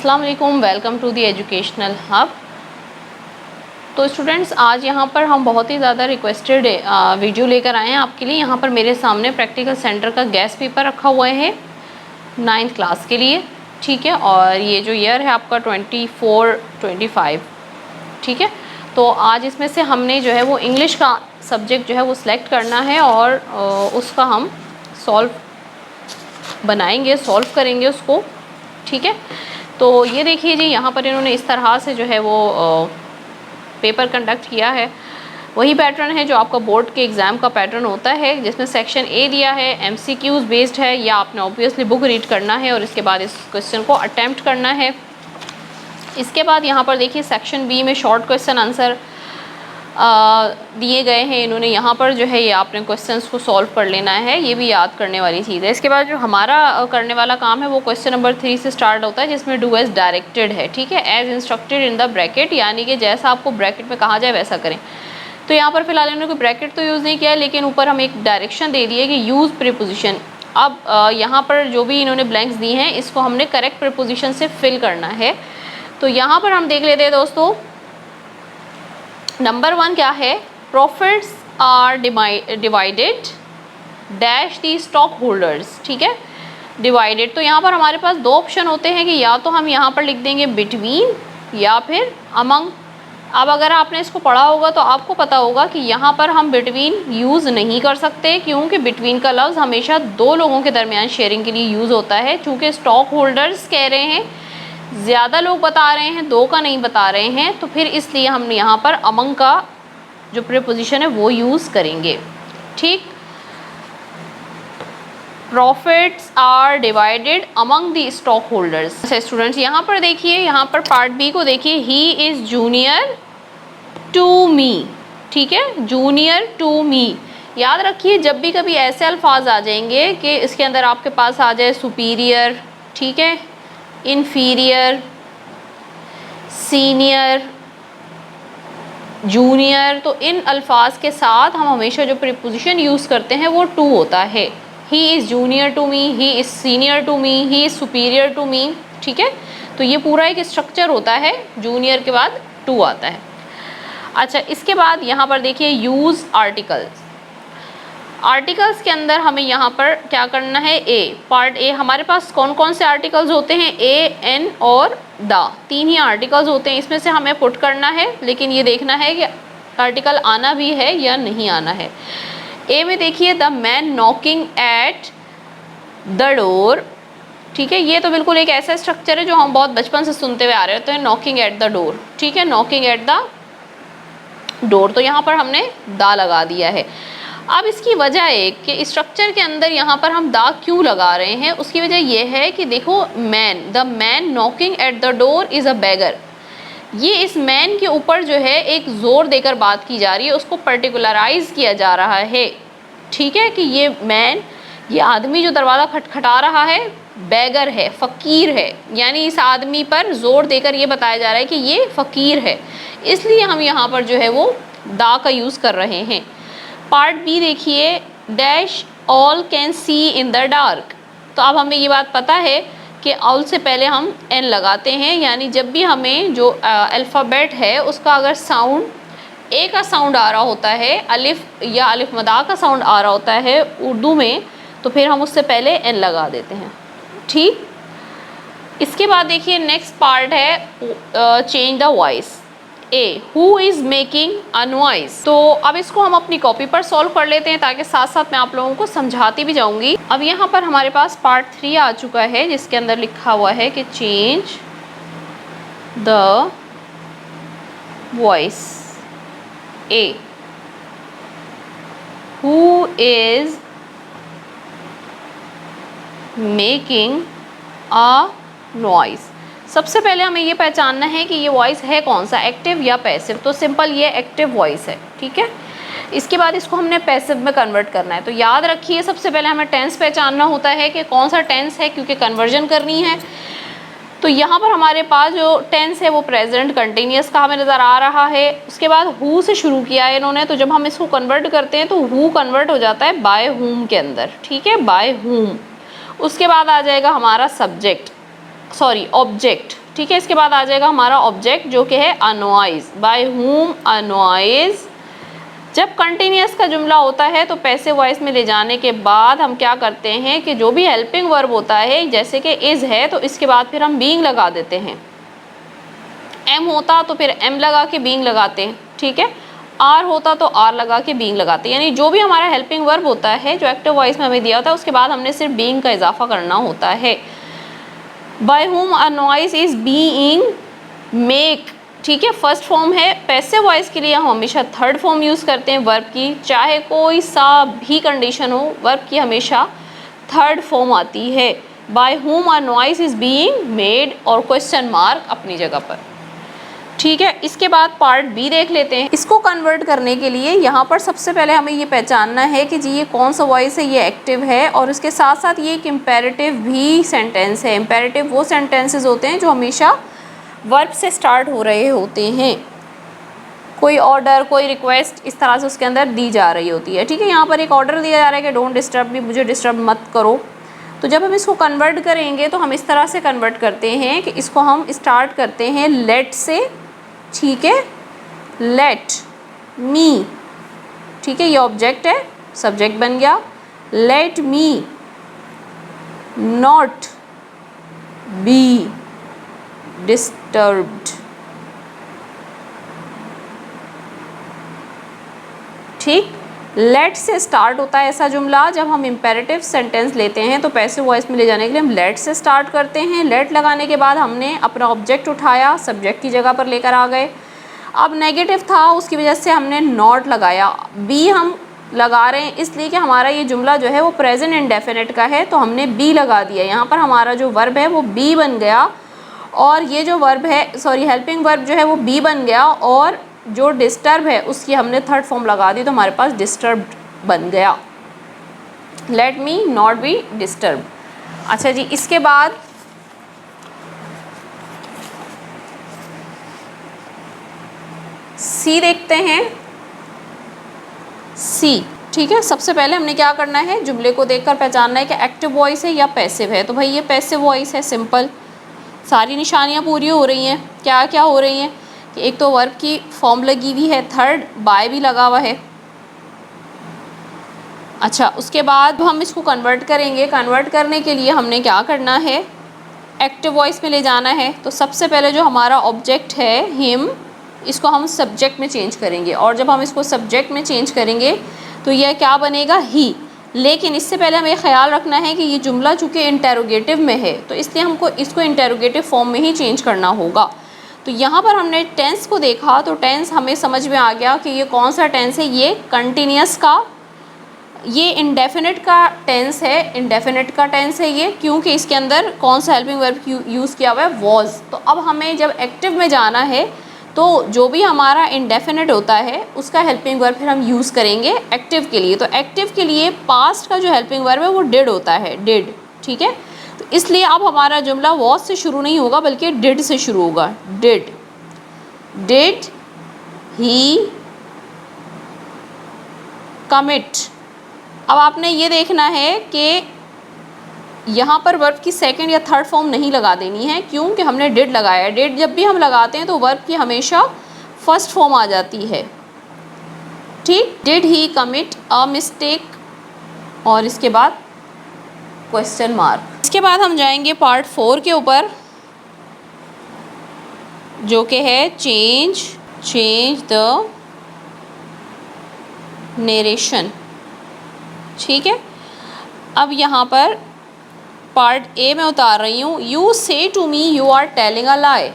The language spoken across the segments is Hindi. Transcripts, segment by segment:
अस्सलाम वालेकुम, welcome to the educational hub. तो स्टूडेंट्स, आज यहाँ पर हम बहुत ही ज़्यादा रिक्वेस्टेड वीडियो लेकर आए हैं आपके लिए। यहाँ पर मेरे सामने प्रैक्टिकल सेंटर का गेस्ट पेपर रखा हुआ है 9th क्लास के लिए, ठीक है। और ये जो ईयर है आपका 24-25, ठीक है। तो आज इसमें से हमने जो है वो इंग्लिश का सब्जेक्ट जो है वो सिलेक्ट करना है और उसका हम सॉल्व करेंगे उसको, ठीक है। तो ये देखिए जी, यहाँ पर इन्होंने इस तरह से जो है वो पेपर कंडक्ट किया है। वही पैटर्न है जो आपका बोर्ड के एग्ज़ाम का पैटर्न होता है, जिसमें सेक्शन ए दिया है, एमसीक्यूज़ बेस्ड है, या आपने ऑब्वियसली बुक रीड करना है और इसके बाद इस क्वेश्चन को अटैम्प्ट करना है। इसके बाद यहाँ पर देखिए सेक्शन बी में शॉर्ट क्वेश्चन आंसर दिए गए हैं इन्होंने। यहाँ पर जो है ये आपने क्वेश्चंस को सॉल्व कर लेना है, ये भी याद करने वाली चीज़ है। इसके बाद जो हमारा करने वाला काम है वो क्वेश्चन नंबर 3 से स्टार्ट होता है, जिसमें डू एज डायरेक्टेड है, ठीक है। As instructed in the bracket, यानी कि जैसा आपको ब्रैकेट में कहा जाए वैसा करें। तो यहाँ पर फिलहाल इन्होंने कोई ब्रैकेट तो यूज़ नहीं किया है, लेकिन ऊपर हम एक डायरेक्शन दे दिए कि यूज़ प्रीपोजिशन। अब यहाँ पर जो भी इन्होंने ब्लैंक्स दी हैं, इसको हमने करेक्ट प्रीपोजिशन से फिल करना है। तो यहाँ पर हम देख लेते हैं दोस्तों, नंबर 1 क्या है, profits are divided dash the stock holders, ठीक है। डिवाइडेड, तो यहाँ पर हमारे पास दो ऑप्शन होते हैं कि या तो हम यहाँ पर लिख देंगे बिटवीन या फिर अमंग। अब अगर आपने इसको पढ़ा होगा तो आपको पता होगा कि यहाँ पर हम बिटवीन यूज़ नहीं कर सकते, क्योंकि बिटवीन का लफ्ज़ हमेशा दो लोगों के दरमियान शेयरिंग के लिए यूज़ होता है। चूँकि स्टॉक होल्डर्स कह रहे हैं, ज़्यादा लोग बता रहे हैं, दो का नहीं बता रहे हैं, तो फिर इसलिए हम यहाँ पर अमंग का जो प्रीपोजिशन है वो यूज़ करेंगे, ठीक। Profits are divided among the stock holders. अच्छा स्टूडेंट्स, यहाँ पर देखिए, यहाँ पर पार्ट बी को देखिए, he is junior to me, ठीक है, जूनियर टू मी। याद रखिए, जब भी कभी ऐसे अल्फाज आ जाएंगे कि इसके अंदर आपके पास आ जाए सुपीरियर, ठीक है, इन्फीरियर, सीनियर, जूनियर, तो इन अल्फाज के साथ हम हमेशा जो प्रीपोजिशन यूज़ करते हैं वो टू होता है। He is junior to me, he is senior to me, he is superior to me, ठीक है। तो ये पूरा एक स्ट्रक्चर होता है, जूनियर के बाद टू आता है। अच्छा, इसके बाद यहाँ पर देखिए यूज़ आर्टिकल्स। आर्टिकल्स के अंदर हमें यहाँ पर क्या करना है, ए पार्ट ए, हमारे पास कौन कौन से आर्टिकल्स होते हैं, ए, एन और द, तीन ही आर्टिकल्स होते हैं। इसमें से हमें पुट करना है, लेकिन ये देखना है कि आर्टिकल आना भी है या नहीं आना है। ए में देखिए the man knocking at the door, ठीक है। ये तो बिल्कुल एक ऐसा स्ट्रक्चर है जो हम बहुत बचपन से सुनते हुए आ रहे होते हैं, नॉकिंग एट द डोर, ठीक है, नॉकिंग एट द डोर। तो यहाँ पर हमने द लगा दिया है। अब इसकी वजह है कि स्ट्रक्चर के अंदर यहाँ पर हम दा क्यों लगा रहे हैं, उसकी वजह यह है कि देखो, man, the man knocking at the door is a beggar. ये इस मैन के ऊपर जो है एक ज़ोर देकर बात की जा रही है, उसको पर्टिकुलराइज किया जा रहा है, ठीक है, कि ये मैन, ये आदमी जो दरवाज़ा खटखटा रहा है, बेगर है, फ़कीर है। यानी इस आदमी पर ज़ोर देकर ये बताया जा रहा है कि ये फ़कीर है, इसलिए हम यहाँ पर जो है वो दा का यूज़ कर रहे हैं। पार्ट बी देखिए, dash all can see in the dark. तो अब हमें ये बात पता है कि ऑल से पहले हम एन लगाते हैं, यानी जब भी हमें जो अल्फ़ाबेट है उसका अगर साउंड ए का साउंड आ रहा होता है, अलिफ या अलिफ मदा का साउंड आ रहा होता है उर्दू में, तो फिर हम उससे पहले एन लगा देते हैं, ठीक। इसके बाद देखिए नेक्स्ट पार्ट है change the voice. A, who is making a noise. तो अब इसको हम अपनी कॉपी पर सॉल्व कर लेते हैं, ताकि साथ साथ मैं आप लोगों को समझाती भी जाऊंगी। अब यहाँ पर हमारे पास पार्ट 3 आ चुका है, जिसके अंदर लिखा हुआ है कि change the voice. A, who is making a noise. सबसे पहले हमें ये पहचानना है कि ये वॉइस है कौन सा, एक्टिव या पैसिव। तो सिंपल ये एक्टिव वॉइस है, ठीक है। इसके बाद इसको हमने पैसिव में कन्वर्ट करना है। तो याद रखिए, सबसे पहले हमें टेंस पहचानना होता है कि कौन सा टेंस है, क्योंकि कन्वर्जन करनी है। तो यहाँ पर हमारे पास जो टेंस है वो प्रेजेंट कंटिन्यूस का हमें नज़र आ रहा है। उसके बाद हु से शुरू किया है इन्होंने, तो जब हम इसको कन्वर्ट करते हैं तो हु कन्वर्ट हो जाता है बाय हुम के अंदर, ठीक है, बाय हुम। उसके बाद आ जाएगा हमारा सब्जेक्ट, सॉरी ऑब्जेक्ट, ठीक है। इसके बाद आ जाएगा हमारा ऑब्जेक्ट जो कि है अनवाइज, बाय हुम अनवाइज। जब कंटिन्यूस का जुमला होता है तो पैसिव वॉइस में ले जाने के बाद हम क्या करते हैं कि जो भी हेल्पिंग वर्ब होता है, जैसे कि इज़ है तो इसके बाद फिर हम बीइंग लगा देते हैं। एम होता तो फिर एम लगा के बीइंग लगाते हैं, ठीक है। आर होता तो आर लगा के बीइंग लगाते हैं। यानी जो भी हमारा हेल्पिंग वर्ब होता है जो एक्टिव वॉइस में हमें दिया होता है उसके बाद हमने सिर्फ बीइंग का इजाफा करना होता है। By whom a noise is being make, ठीक है। फर्स्ट फॉर्म है। पैसिव वॉइस के लिए हम हमेशा थर्ड फॉर्म यूज़ करते हैं वर्ब की, चाहे कोई सा भी कंडीशन हो, वर्ब की हमेशा थर्ड फॉर्म आती है। By whom a noise is being made और क्वेश्चन मार्क अपनी जगह पर, ठीक है। इसके बाद पार्ट बी देख लेते हैं। इसको कन्वर्ट करने के लिए यहाँ पर सबसे पहले हमें ये पहचानना है कि जी ये कौन सा वॉइस है, ये एक्टिव है और उसके साथ साथ ये एक इम्पेरेटिव भी सेंटेंस है। इम्पेरेटिव वो सेंटेंसेस होते हैं जो हमेशा वर्ब से स्टार्ट हो रहे होते हैं, कोई ऑर्डर, कोई रिक्वेस्ट इस तरह से उसके अंदर दी जा रही होती है, ठीक है। यहाँ पर एक ऑर्डर दिया जा रहा है कि डोंट डिस्टर्ब मी, मुझे डिस्टर्ब मत करो। तो जब हम इसको कन्वर्ट करेंगे तो हम इस तरह से कन्वर्ट करते हैं कि इसको हम स्टार्ट करते हैं लेट से, ठीक है। लेट मी, ठीक है, ये ऑब्जेक्ट है, सब्जेक्ट बन गया। Let me not be disturbed, ठीक। लेट से स्टार्ट होता है ऐसा जुमला जब हम इम्पेरेटिव सेंटेंस लेते हैं तो पैसिव वॉइस में ले जाने के लिए हम लेट से स्टार्ट करते हैं। लेट लगाने के बाद हमने अपना ऑब्जेक्ट उठाया, सब्जेक्ट की जगह पर लेकर आ गए। अब नेगेटिव था उसकी वजह से हमने नॉट लगाया। बी हम लगा रहे हैं इसलिए कि हमारा ये जुमला जो है वो प्रेजेंट इंडेफिनिट का है तो हमने बी लगा दिया। यहाँ पर हमारा जो वर्ब है वो बी बन गया और ये जो वर्ब है, सॉरी हेल्पिंग वर्ब जो है वो बी बन गया और जो डिस्टर्ब है उसकी हमने थर्ड फॉर्म लगा दी तो हमारे पास डिस्टर्ब्ड बन गया। Let me not be disturb. अच्छा जी, इसके बाद सी देखते हैं। सी, ठीक है। सबसे पहले हमने क्या करना है, जुमले को देखकर पहचानना है कि एक्टिव वॉइस है या पैसिव है। तो भाई ये पैसिव वॉइस है, सिंपल। सारी निशानियाँ पूरी हो रही हैं। क्या क्या हो रही हैं कि एक तो वर्ब की फॉर्म लगी हुई है, थर्ड बाय भी लगा हुआ है। अच्छा, उसके बाद हम इसको कन्वर्ट करेंगे। कन्वर्ट करने के लिए हमने क्या करना है, एक्टिव वॉइस में ले जाना है। तो सबसे पहले जो हमारा ऑब्जेक्ट है हिम, इसको हम सब्जेक्ट में चेंज करेंगे और जब हम इसको सब्जेक्ट में चेंज करेंगे तो यह क्या बनेगा, ही। लेकिन इससे पहले हमें ख्याल रखना है कि ये जुमला चूँकि इंटेरोगेटिव में है तो इसलिए हमको इसको इंटेरोगेटिव फॉर्म में ही चेंज करना होगा। तो यहाँ पर हमने टेंस को देखा तो टेंस हमें समझ में आ गया कि ये कौन सा टेंस है, ये कंटिन्यूस का, ये इंडेफिनिट का टेंस है। इंडेफिनिट का टेंस है ये, क्योंकि इसके अंदर कौन सा हेल्पिंग वर्ब यूज़ किया हुआ है, वॉज। तो अब हमें जब एक्टिव में जाना है तो जो भी हमारा इंडेफिनिट होता है उसका हेल्पिंग वर्ब फिर हम यूज़ करेंगे एक्टिव के लिए। तो एक्टिव के लिए पास्ट का जो हेल्पिंग वर्ब है वो डिड होता है, डिड, ठीक है। तो इसलिए अब हमारा जुमला वॉज से शुरू नहीं होगा बल्कि डिड से शुरू होगा। Did, did he commit. अब आपने ये देखना है कि यहाँ पर वर्ब की सेकंड या थर्ड फॉर्म नहीं लगा देनी है, क्योंकि हमने डिड लगाया है। डिड जब भी हम लगाते हैं तो वर्ब की हमेशा फर्स्ट फॉर्म आ जाती है, ठीक। Did he commit a mistake और इसके बाद क्वेश्चन मार्क। इसके बाद हम जाएंगे पार्ट 4 के ऊपर जो कि है चेंज द नरेशन, ठीक है। अब यहाँ पर पार्ट ए में उतार रही हूँ। You say to me you are telling a lie.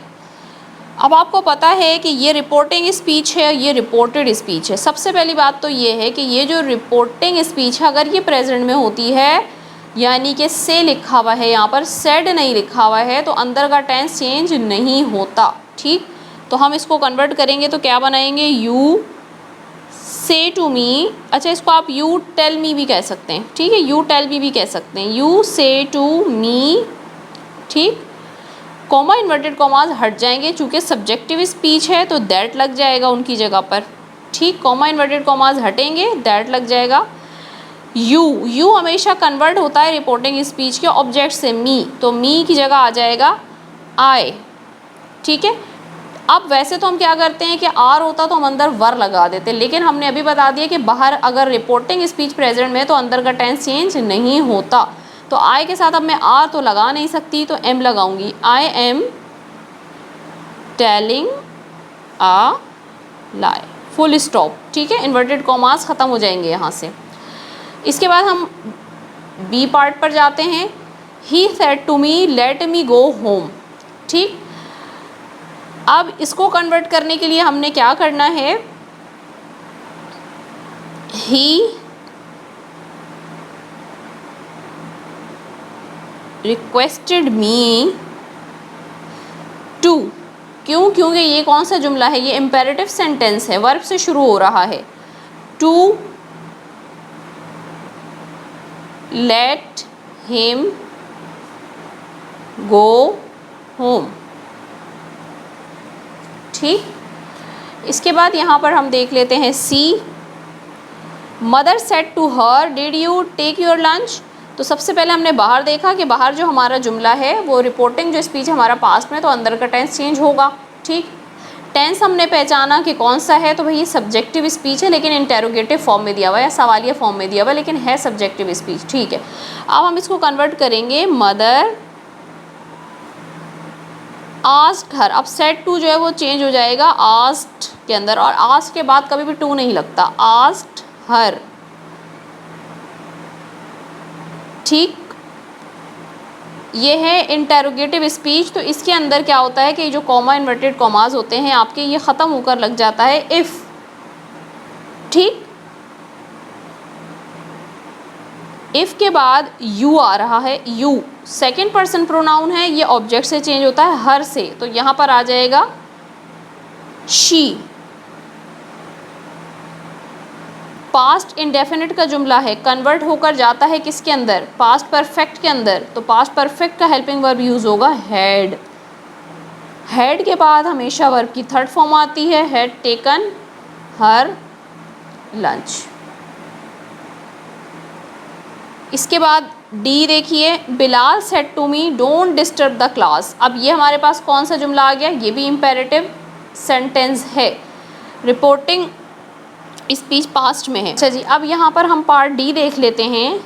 अब आपको पता है कि ये रिपोर्टिंग स्पीच है, ये रिपोर्टेड स्पीच है। सबसे पहली बात तो ये है कि ये जो रिपोर्टिंग स्पीच है अगर ये प्रेजेंट में होती है, यानी कि से लिखा हुआ है, यहाँ पर सेड नहीं लिखा हुआ है, तो अंदर का टेंस चेंज नहीं होता, ठीक। तो हम इसको कन्वर्ट करेंगे तो क्या बनाएंगे, यू से टू मी। अच्छा, इसको आप यू टेल मी भी कह सकते हैं, ठीक है, यू टेल मी भी कह सकते हैं। यू से टू मी, ठीक। कॉमा इन्वर्टेड कॉमाज हट जाएंगे, चूँकि सब्जेक्टिव स्पीच है तो दैट लग जाएगा उनकी जगह पर, ठीक। कॉमा इन्वर्टेड कॉमाज हटेंगे, दैट लग जाएगा। यू हमेशा कन्वर्ट होता है रिपोर्टिंग स्पीच के ऑब्जेक्ट से, मी, तो मी की जगह आ जाएगा आई, ठीक है। अब वैसे तो हम क्या करते हैं कि आर होता तो हम अंदर वर लगा देते, लेकिन हमने अभी बता दिया कि बाहर अगर रिपोर्टिंग स्पीच प्रेजेंट में तो अंदर का टेंस चेंज नहीं होता। तो आई के साथ अब मैं आर तो लगा नहीं सकती, तो एम लगाऊंगी। I am telling a lie, full stop. ठीक है, इन्वर्टेड कॉमास ख़त्म हो जाएंगे यहाँ से। इसके बाद हम बी पार्ट पर जाते हैं। He said to me let me go home. ठीक, अब इसको कन्वर्ट करने के लिए हमने क्या करना है, ही रिक्वेस्टेड मी टू। क्यों? क्योंकि ये कौन सा जुमला है, ये इम्पेरेटिव सेंटेंस है, वर्ब से शुरू हो रहा है। To let him go home. ठीक, इसके बाद यहाँ पर हम देख लेते हैं C. Mother said to her did you take your lunch. तो सबसे पहले हमने बाहर देखा कि बाहर जो हमारा जुमला है वो रिपोर्टिंग जो स्पीच हमारा पास्ट में, तो अंदर का टेंस चेंज होगा। ठीक, टेंस हमने पहचाना कि कौन सा है, तो भाई ये सब्जेक्टिव स्पीच है, लेकिन इंटेरोगेटिव फॉर्म में दिया हुआ है या सवालिया फॉर्म में दिया हुआ है, लेकिन है सब्जेक्टिव स्पीच। ठीक है, अब हम इसको कन्वर्ट करेंगे। मदर आस्क्ड हर, अब सेड टू जो है वो चेंज हो जाएगा आस्क्ड के अंदर, और आस्क्ड के बाद कभी भी टू नहीं लगता। Asked her. ठीक, ये है इंटेरोगेटिव स्पीच। तो इसके अंदर क्या होता है कि जो कॉमा इन्वर्टेड कॉमाज होते हैं आपके, ये ख़त्म होकर लग जाता है इफ़। ठीक, इफ़ के बाद यू आ रहा है। यू सेकंड पर्सन प्रोनाउन है, ये ऑब्जेक्ट से चेंज होता है हर से, तो यहाँ पर आ जाएगा शी। पास्ट इंडेफिनिट का जुमला है, कन्वर्ट होकर जाता है किसके अंदर, पास्ट परफेक्ट के अंदर। तो पास्ट परफेक्ट का हेल्पिंग वर्ब यूज़ होगा हैड। हैड के बाद हमेशा वर्ब की थर्ड फॉर्म आती है, हैड टेकन हर लंच। इसके बाद डी देखिए, Bilal said to me don't disturb the class. अब ये हमारे पास कौन सा जुमला आ गया, ये भी इम्पेरेटिव सेंटेंस है, रिपोर्टिंग स्पीच पास्ट में है। अच्छा जी, अब यहाँ पर हम पार्ट डी देख लेते हैं।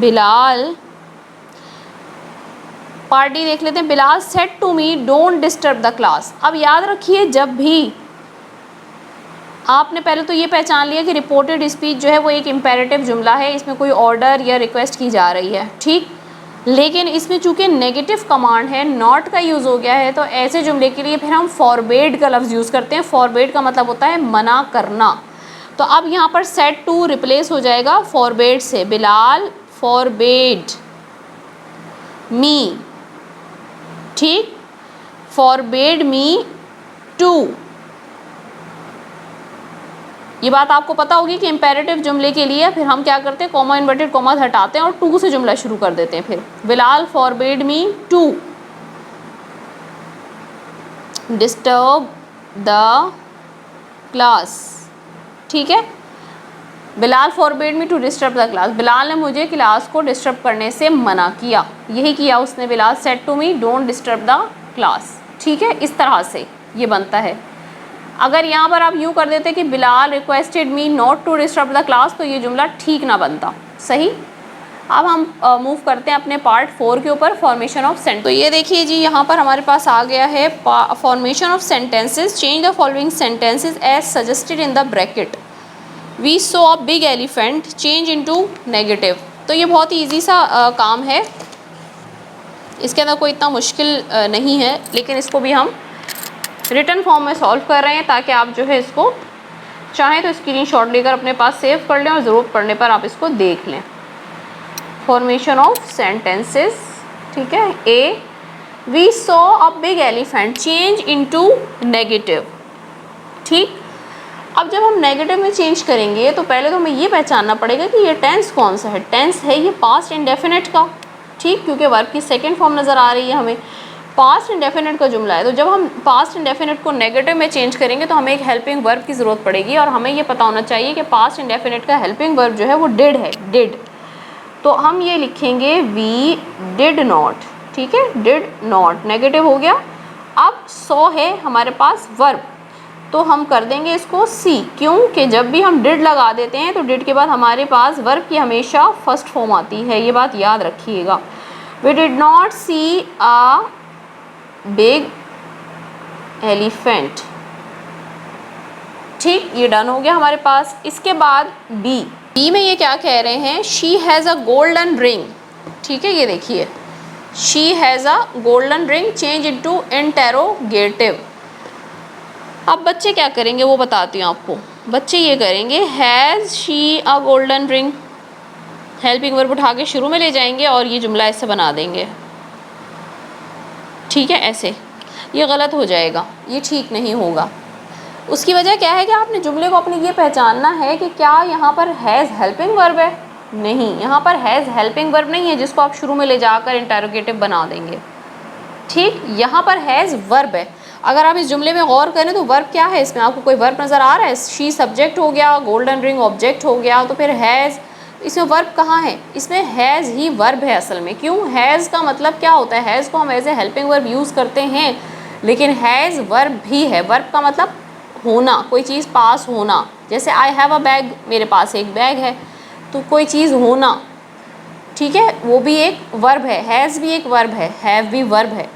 बिलाल, पार्ट डी देख लेते हैं। Bilal said to me don't disturb the class. अब याद रखिए, जब भी आपने पहले तो ये पहचान लिया कि रिपोर्टेड स्पीच जो है वो एक इम्पेरेटिव जुमला है, इसमें कोई ऑर्डर या रिक्वेस्ट की जा रही है। ठीक, लेकिन इसमें चूंकि नेगेटिव कमांड है, नॉट का यूज़ हो गया है, तो ऐसे जुमले के लिए फिर हम फॉरबेड का लफ्ज़ यूज़ करते हैं। फॉरबेड का मतलब होता है मना करना। तो अब यहाँ पर सेड टू रिप्लेस हो जाएगा फॉरबेड से। बिलाल फॉरबेड मी। ठीक, फॉरबेड मी टू। ये बात आपको पता होगी कि इम्पेरेटिव जुमले के लिए फिर हम क्या करते हैं, कॉमा इन्वर्टेड कॉमा हटाते हैं और टू से जुमला शुरू कर देते हैं। फिर Bilal forbade me to disturb the class. ठीक है, Bilal forbade me to disturb the class. Bilal ने मुझे क्लास को डिस्टर्ब करने से मना किया, यही किया उसने। Bilal said to me don't disturb the class. ठीक है, इस तरह से ये बनता है। अगर यहाँ पर आप यूँ कर देते कि Bilal requested me not to disturb the class, तो ये जुमला ठीक ना बनता। सही, अब हम मूव करते हैं अपने पार्ट 4 के ऊपर, फॉर्मेशन ऑफ सेंटेंस। तो ये देखिए जी, यहाँ पर हमारे पास आ गया है formation of sentences. Change the following sentences as suggested in the bracket. We saw a big elephant, change into negative. तो ये बहुत ही ईजी सा काम है, इसके अंदर कोई इतना मुश्किल नहीं है, लेकिन इसको भी हम रिटन फॉर्म में सॉल्व कर रहे हैं ताकि आप जो है इसको चाहें तो स्क्रीनशॉट लेकर अपने पास सेव कर लें और ज़रूरत पड़ने पर आप इसको देख लें। Formation of sentences. ठीक है, A, we saw a big elephant, change into negative. ठीक, अब जब हम नेगेटिव में चेंज करेंगे तो पहले तो हमें ये पहचानना पड़ेगा कि ये टेंस कौन सा है। टेंस है ये पास्ट इंडेफिनिट का। ठीक, क्योंकि वर्ब की सेकेंड फॉर्म नज़र आ रही है हमें, पास्ट इंडेफिनिट का जुमला है। तो जब हम पास्ट इंडेफिनिट को नेगेटिव में चेंज करेंगे तो हमें एक हेल्पिंग वर्ब की ज़रूरत पड़ेगी, और हमें ये पता होना चाहिए कि पास्ट इंडेफिनिट का हेल्पिंग वर्ब जो है वो डिड है, डिड। तो हम ये लिखेंगे वी डिड नॉट ठीक है, डिड नॉट नेगेटिव हो गया। अब सॉ है हमारे पास वर्ब, तो हम कर देंगे इसको सी, क्यों कि जब भी हम डिड लगा देते हैं तो डिड के बाद हमारे पास वर्ब की हमेशा फर्स्ट फॉर्म आती है, ये बात याद रखिएगा। We did not see a big elephant. ठीक, ये डन हो गया हमारे पास। इसके बाद बी में ये क्या कह रहे हैं, she has a golden ring. ठीक है, ये देखिए, she has a golden ring change into interrogative. अब बच्चे क्या करेंगे वो बताती हूँ आपको। बच्चे ये करेंगे, has she a golden ring, helping verb उठा के शुरू में ले जाएंगे और ये जुमला ऐसे बना देंगे। ठीक है, ऐसे ये गलत हो जाएगा, ये ठीक नहीं होगा। उसकी वजह क्या है कि आपने जुमले को अपने ये पहचानना है कि क्या यहाँ पर हैज़ हेल्पिंग वर्ब है। नहीं, यहाँ पर हैज़ हेल्पिंग वर्ब नहीं है जिसको आप शुरू में ले जाकर इंटेरोगेटिव बना देंगे। ठीक, यहाँ पर हैज़ वर्ब है। अगर आप इस जुमले में गौर करें तो वर्ब क्या है, इसमें आपको कोई वर्ब नज़र आ रहा है? शी सब्जेक्ट हो गया, गोल्डन रिंग ऑब्जेक्ट हो गया, तो फिर हैज़, इसमें वर्ब कहाँ है? इसमें हैज़ ही वर्ब है असल में। क्यों? हैज़ का मतलब क्या होता है, हैज़ को हम as a helping verb use करते हैं, लेकिन हैज़ वर्ब भी है। वर्ब का मतलब होना, कोई चीज़ पास होना। जैसे आई हैव अ बैग, मेरे पास एक बैग है, तो कोई चीज़ होना, ठीक है, वो भी एक वर्ब है। हैज़ भी एक वर्ब है, हैव भी वर्ब है,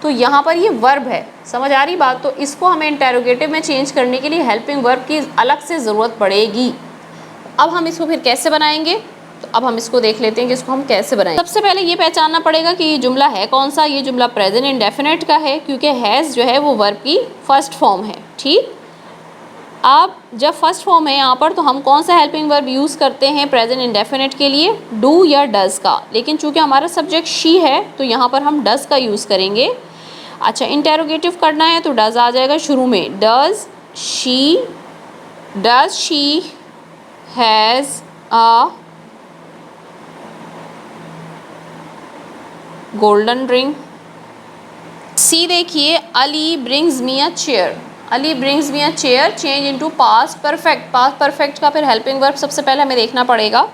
तो यहाँ पर ये वर्ब है। समझ आ रही बात? तो इसको हमें इंटेरोगेटिव में चेंज करने के लिए हेल्पिंग वर्ब की अलग से ज़रूरत पड़ेगी। अब हम इसको फिर कैसे बनाएंगे, तो अब हम इसको देख लेते हैं कि इसको हम कैसे बनाएंगे। सबसे पहले ये पहचानना पड़ेगा कि ये जुमला है कौन सा। ये जुमला प्रेजेंट इंडेफिनिट का है, क्योंकि हैज़ जो है वो वर्ब की फर्स्ट फॉर्म है। ठीक, अब जब फर्स्ट फॉर्म है यहाँ पर, तो हम कौन सा हेल्पिंग वर्ब यूज़ करते हैं प्रेजेंट इंडेफिनिट के लिए? डू या डज़ का। लेकिन चूंकि हमारा सब्जेक्ट शी है तो यहाँ पर हम डज़ का यूज़ करेंगे। अच्छा, इंटेरोगेटिव करना है तो डज़ आ जाएगा शुरू में। Does she has a golden ring. C देखिए, Ali brings me a chair. Ali brings me a chair change into past perfect. Past perfect का फिर हेल्पिंग वर्ब सबसे पहले हमें देखना पड़ेगा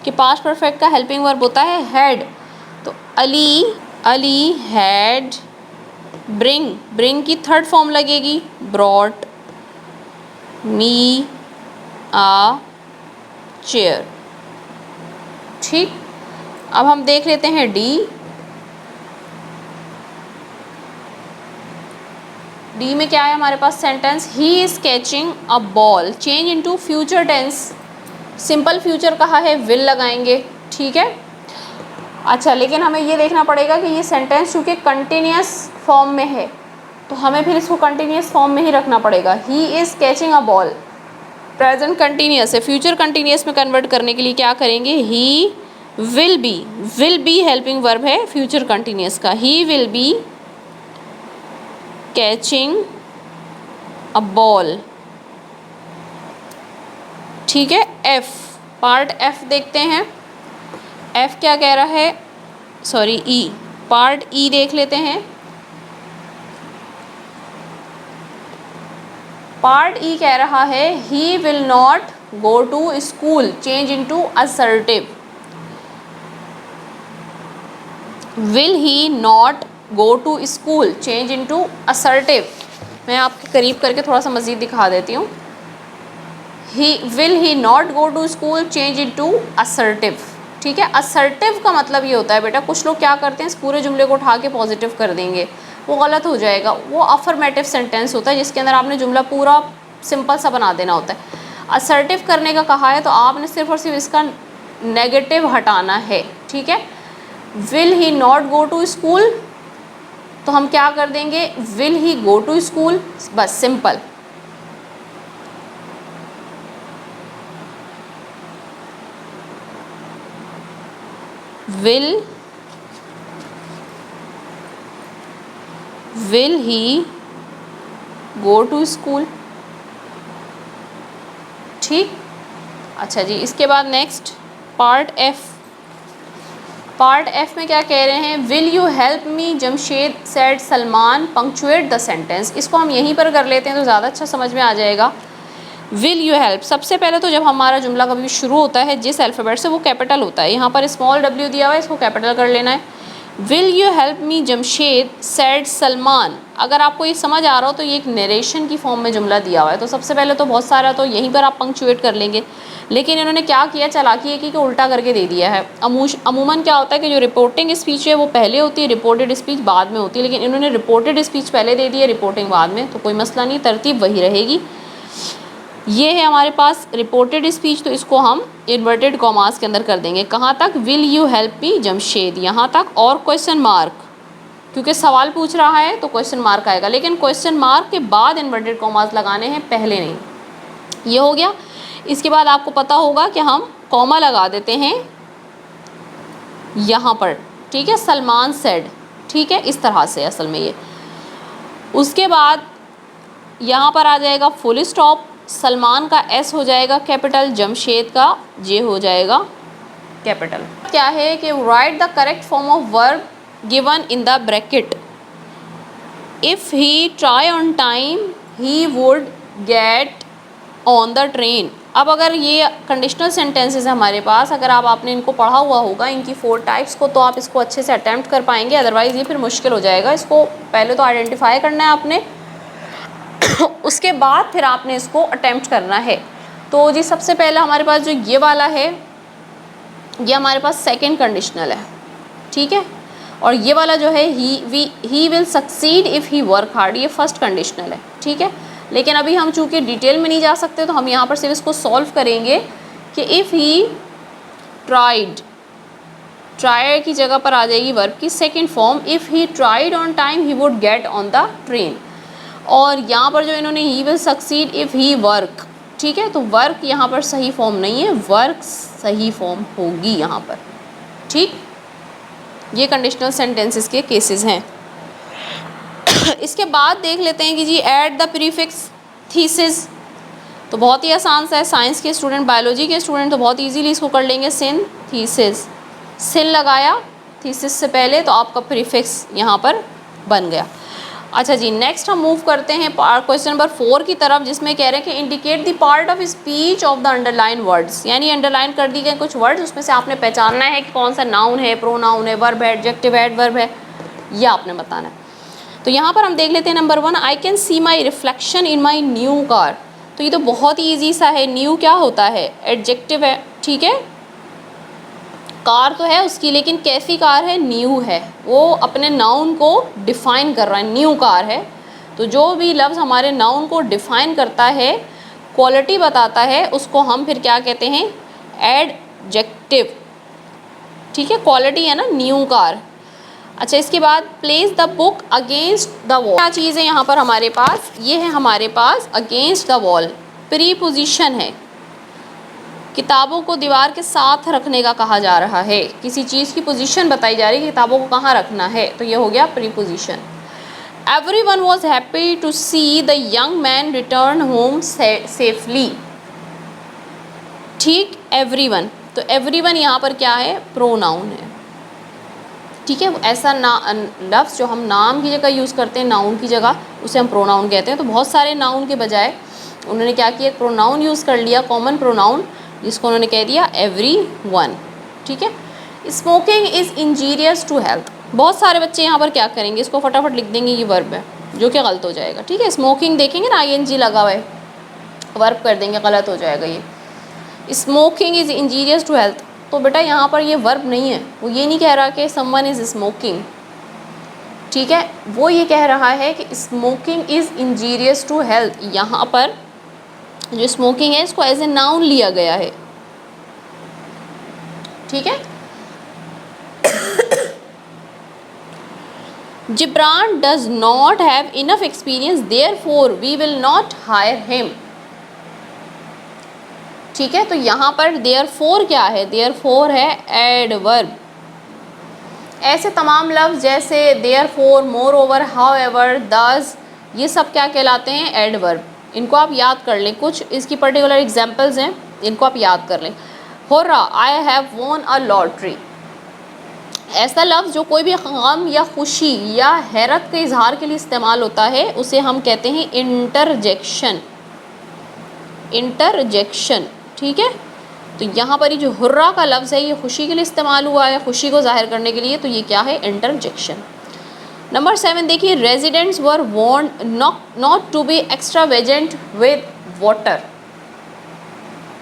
कि पास्ट परफेक्ट का हेल्पिंग वर्ब होता है हैड। तो अली हैड, ब्रिंग की थर्ड फॉर्म लगेगी ब्रॉट मी अ चेयर। ठीक, अब हम देख लेते हैं डी में क्या है हमारे पास sentence, he is catching a ball change into future tense. Simple future कहा है, विल लगाएंगे। ठीक है, अच्छा, लेकिन हमें ये देखना पड़ेगा कि ये सेंटेंस चूँकि कंटिन्यूस फॉर्म में है तो हमें फिर इसको कंटिन्यूस फॉर्म में ही रखना पड़ेगा। ही is catching a ball present continuous है, फ्यूचर कंटिन्यूस में कन्वर्ट करने के लिए क्या करेंगे, he will be helping verb है फ्यूचर कंटिन्यूस का। He will be catching a ball. ठीक है, एफ, पार्ट एफ देखते हैं। एफ क्या कह रहा है, सॉरी ई, पार्ट ई देख लेते हैं। पार्ट ई कह रहा है he will not go to school change into assertive. Will he not go to school change into assertive. मैं आपके करीब करके थोड़ा सा मज़ीद दिखा देती हूँ। Will he not go to school change into assertive. ठीक है, असर्टिव का मतलब ये होता है बेटा, कुछ लोग क्या करते हैं इस पूरे जुमले को उठा के पॉजिटिव कर देंगे, वो गलत हो जाएगा। वो अफर्मेटिव सेंटेंस होता है जिसके अंदर आपने जुमला पूरा सिंपल सा बना देना होता है। असर्टिव करने का कहा है तो आपने सिर्फ और सिर्फ इसका नेगेटिव हटाना है। ठीक है, will he not go to school, तो हम क्या कर देंगे, will he go to school, बस simple. Will he go to school. ठीक, अच्छा जी, इसके बाद next part F. Part F में क्या कह रहे हैं, will you help me Jamshed said Salman punctuate the sentence. इसको हम यहीं पर कर लेते हैं तो ज़्यादा अच्छा समझ में आ जाएगा। विल यू हेल्प, सबसे पहले तो जब हमारा जुमला कभी शुरू होता है जिस अल्फ़ाबेट से वो कैपिटल होता है। यहाँ पर स्मॉल w दिया हुआ है, इसको कैपिटल कर लेना है। Will you help me Jamshed said Salman. अगर आपको ये समझ आ रहा हो तो ये एक नरेशन की फॉर्म में जुमला दिया हुआ है, तो सबसे पहले तो बहुत सारा तो यहीं पर आप पंक्चुएट कर लेंगे, लेकिन इन्होंने क्या किया, चालाकी है कि उल्टा करके दे दिया है। अमूमन क्या होता है कि जो रिपोर्टिंग स्पीच है वो पहले होती है, रिपोर्टेड स्पीच बाद में होती है, लेकिन इन्होंने रिपोर्टेड स्पीच पहले दे दी है, रिपोर्टिंग बाद में, तो कोई मसला नहीं, तरतीब वही रहेगी। ये है हमारे पास रिपोर्टेड स्पीच, तो इसको हम इन्वर्टेड कॉमास के अंदर कर देंगे। कहाँ तक, will you help me Jamshed, यहाँ तक, और क्वेश्चन मार्क, क्योंकि सवाल पूछ रहा है तो क्वेश्चन मार्क आएगा, लेकिन क्वेश्चन मार्क के बाद इन्वर्टेड कॉमास लगाने हैं, पहले नहीं। ये हो गया। इसके बाद आपको पता होगा कि हम कॉमा लगा देते हैं यहाँ पर, ठीक है, सलमान सेड, ठीक है, इस तरह से असल में ये। उसके बाद यहाँ पर आ जाएगा फुल स्टॉप, सलमान का एस हो जाएगा कैपिटल, जमशेद का जे हो जाएगा कैपिटल। क्या है कि right the correct form of verb given in the bracket. If he try on time he would get on the train. अब अगर ये कंडीशनल सेंटेंसेस है हमारे पास, अगर आपने इनको पढ़ा हुआ होगा, इनकी 4 टाइप्स को, तो आप इसको अच्छे से अटैम्प्ट कर पाएंगे, अदरवाइज़ ये फिर मुश्किल हो जाएगा। इसको पहले तो आइडेंटिफाई करना है आपने, उसके बाद फिर आपने इसको अटैम्प्ट करना है। तो जी सबसे पहला हमारे पास जो ये वाला है, ये हमारे पास सेकंड कंडीशनल है, ठीक है, और ये वाला जो है he will succeed if he work hard, ये फर्स्ट कंडीशनल है, ठीक है। लेकिन अभी हम चूँकि डिटेल में नहीं जा सकते, तो हम यहाँ पर सिर्फ इसको सॉल्व करेंगे कि इफ़ ही ट्राइड, ट्राई की जगह पर आ जाएगी वर्ब की second form, if he tried on time he would get on the train. और यहाँ पर जो इन्होंने he will succeed if he work, ठीक है, तो वर्क यहाँ पर सही फॉर्म नहीं है, वर्क सही फॉर्म होगी यहाँ पर, ठीक। ये कंडीशनल सेंटेंसेस के केसेस हैं। इसके बाद देख लेते हैं कि जी ऐड द प्रीफिक्स थीसिस, तो बहुत ही आसान सा है, साइंस के स्टूडेंट, बायोलॉजी के स्टूडेंट तो बहुत इजीली इसको कर लेंगे। सिन थीसिस, सिन लगाया थीसिस से पहले, तो आपका प्रीफिक्स यहाँ पर बन गया। अच्छा जी, नेक्स्ट हम मूव करते हैं क्वेश्चन नंबर 4 की तरफ, जिसमें कह रहे हैं कि indicate the part of speech of the underline words, यानी अंडरलाइन कर दी गए कुछ वर्ड्स, उसमें से आपने पहचानना है कि कौन सा नाउन है, प्रोनाउन है, वर्ब है, एडजेक्टिव है, एडवर्ब है, ये आपने बताना है। तो यहाँ पर हम देख लेते हैं number 1, I can see my reflection in my new car. तो ये तो बहुत ही ईजी सा है, न्यू क्या होता है, एडजेक्टिव है, ठीक है, कार तो है उसकी, लेकिन कैसी कार है, न्यू है, वो अपने नाउन को डिफ़ाइन कर रहा है, न्यू कार है। तो जो भी लफ्ज़ हमारे नाउन को डिफ़ाइन करता है, क्वालिटी बताता है, उसको हम फिर क्या कहते हैं, एडजेक्टिव, ठीक है, क्वालिटी है ना, न्यू कार। अच्छा, इसके बाद place the book against the wall, क्या चीज़ है यहाँ पर हमारे पास, ये है हमारे पास अगेंस्ट द वॉल, प्रीपोजिशन है, किताबों को दीवार के साथ रखने का कहा जा रहा है, किसी चीज़ की पोजीशन बताई जा रही है, किताबों को कहाँ रखना है, तो ये हो गया preposition. Everyone was happy to see the young man return home safely, ठीक, एवरीवन, तो एवरीवन यहाँ पर क्या है, प्रोनाउन है, ठीक है। ऐसा लफ्ज़ जो हम नाम की जगह यूज़ करते हैं, नाउन की जगह, उसे हम प्रोनाउन कहते हैं। तो बहुत सारे नाउन के बजाय उन्होंने क्या किया, प्रोनाउन यूज़ कर लिया, कॉमन प्रोनाउन, जिसको उन्होंने कह दिया एवरीवन, ठीक है। Smoking is injurious to health, बहुत सारे बच्चे यहाँ पर क्या करेंगे, इसको फटाफट लिख देंगे, ये वर्ब है, जो कि गलत हो जाएगा, ठीक है। स्मोकिंग देखेंगे ना, ING लगा हुआ है, वर्ब कर देंगे, गलत हो जाएगा ये। Smoking is injurious to health, तो बेटा यहाँ पर ये वर्ब नहीं है, वो ये नहीं कह रहा कि समवन इज़ स्मोकिंग, ठीक है, वो ये कह रहा है कि smoking is injurious to health. यहाँ पर जो स्मोकिंग है इसको एज ए नाउन लिया गया है, ठीक है। Jibran does not have enough experience therefore we will not hire him, ठीक है। तो यहाँ पर देयरफॉर क्या है, देयरफॉर है एडवर्ब। ऐसे तमाम लफ्ज़ जैसे देयरफॉर, मोरओवर, हाउएवर, दस, ये सब क्या कहलाते हैं, एडवर्ब। इनको आप याद कर लें, कुछ इसकी पर्टिकुलर एग्जांपल्स हैं, इनको आप याद कर लें। Hurrah, I have von a lottery, ऐसा लफ्ज़ जो कोई भी गम या खुशी या हैरत के इजहार के लिए इस्तेमाल होता है, उसे हम कहते हैं इंटरजेक्शन, इंटरजेक्शन, ठीक है। तो यहाँ पर ये जो हुर्रा का लफ्ज़ है ये खुशी के लिए इस्तेमाल हुआ है, खुशी को जाहिर करने के लिए, तो ये क्या है, इंटरजेक्शन। नंबर 7 देखिए, residents were warned not to be extravagant with water.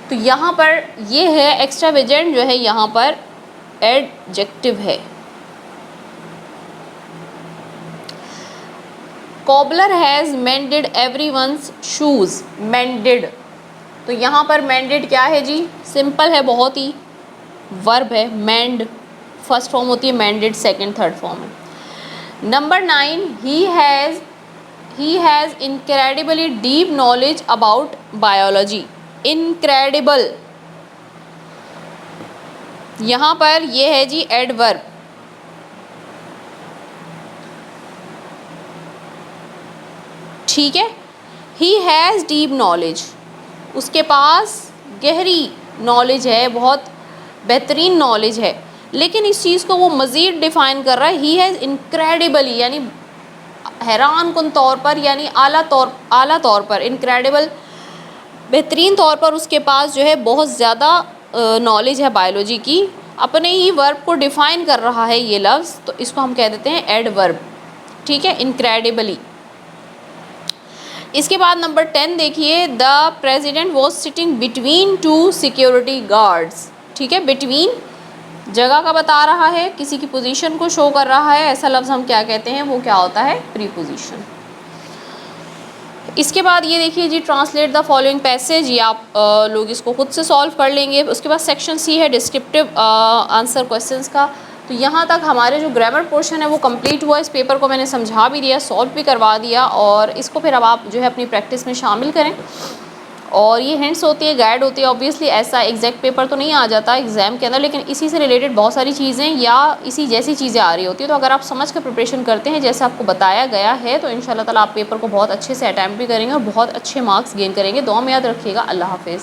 तो यहाँ पर ये है एक्स्ट्रावेजेंट जो है यहाँ पर एडजेक्टिव है। कॉबलर हैज़ मेंडेड एवरीवन्स शूज़, मेंडेड, तो यहाँ पर मेंडेड क्या है जी, सिंपल है बहुत ही, वर्ब है, मेंड फर्स्ट फॉर्म होती है, मेंडेड सेकंड थर्ड फॉर्म है। Number 9, he has incredibly deep knowledge about biology. Incredible, यहाँ पर ये है जी एडवर्ब, ठीक है। ही हैज़ डीप नॉलेज, उसके पास गहरी नॉलेज है, बहुत बेहतरीन नॉलेज है, लेकिन इस चीज़ को वो मज़ीद डिफ़ाइन कर रहा है, ही हैज़ इनक्रेडिबली, यानी हैरान कुन तौर पर, यानी आला तौर पर, इनक्रेडिबल बेहतरीन तौर पर उसके पास जो है बहुत ज़्यादा नॉलेज है बायोलॉजी की। अपने ही वर्ब को डिफ़ाइन कर रहा है ये लफ्ज़, तो इसको हम कह देते हैं एडवर्ब, ठीक है, इनक्रेडिबली। इसके बाद नंबर 10 देखिए, the president was sitting between two security guards, ठीक है, बिटवीन जगह का बता रहा है, किसी की पोजीशन को शो कर रहा है, ऐसा लफ्ज़ हम क्या कहते हैं, वो क्या होता है, प्रीपोजिशन। इसके बाद ये देखिए जी, ट्रांसलेट द फॉलोइंग पैसेज, ये आप लोग इसको खुद से सॉल्व कर लेंगे। उसके बाद सेक्शन सी है डिस्क्रिप्टिव आंसर क्वेश्चंस का। तो यहाँ तक हमारे जो ग्रामर पोर्शन है वो कंप्लीट हुआ। इस पेपर को मैंने समझा भी दिया, सॉल्व भी करवा दिया, और इसको फिर अब आप जो है अपनी प्रैक्टिस में शामिल करें। और ये हिंट्स होती है, गाइड होती है, ऑब्वियसली ऐसा एग्जैक्ट पेपर तो नहीं आ जाता एग्ज़ाम के अंदर, लेकिन इसी से रिलेटेड बहुत सारी चीज़ें या इसी जैसी चीज़ें आ रही होती है। तो अगर आप समझ कर प्रिपरेशन करते हैं जैसे आपको बताया गया है, तो इंशाल्लाह ताला आप पेपर को बहुत अच्छे से अटैम्प्ट भी करेंगे और बहुत अच्छे मार्क्स गेन करेंगे। दुआ में याद रखिएगा। अल्लाह हाफिज़।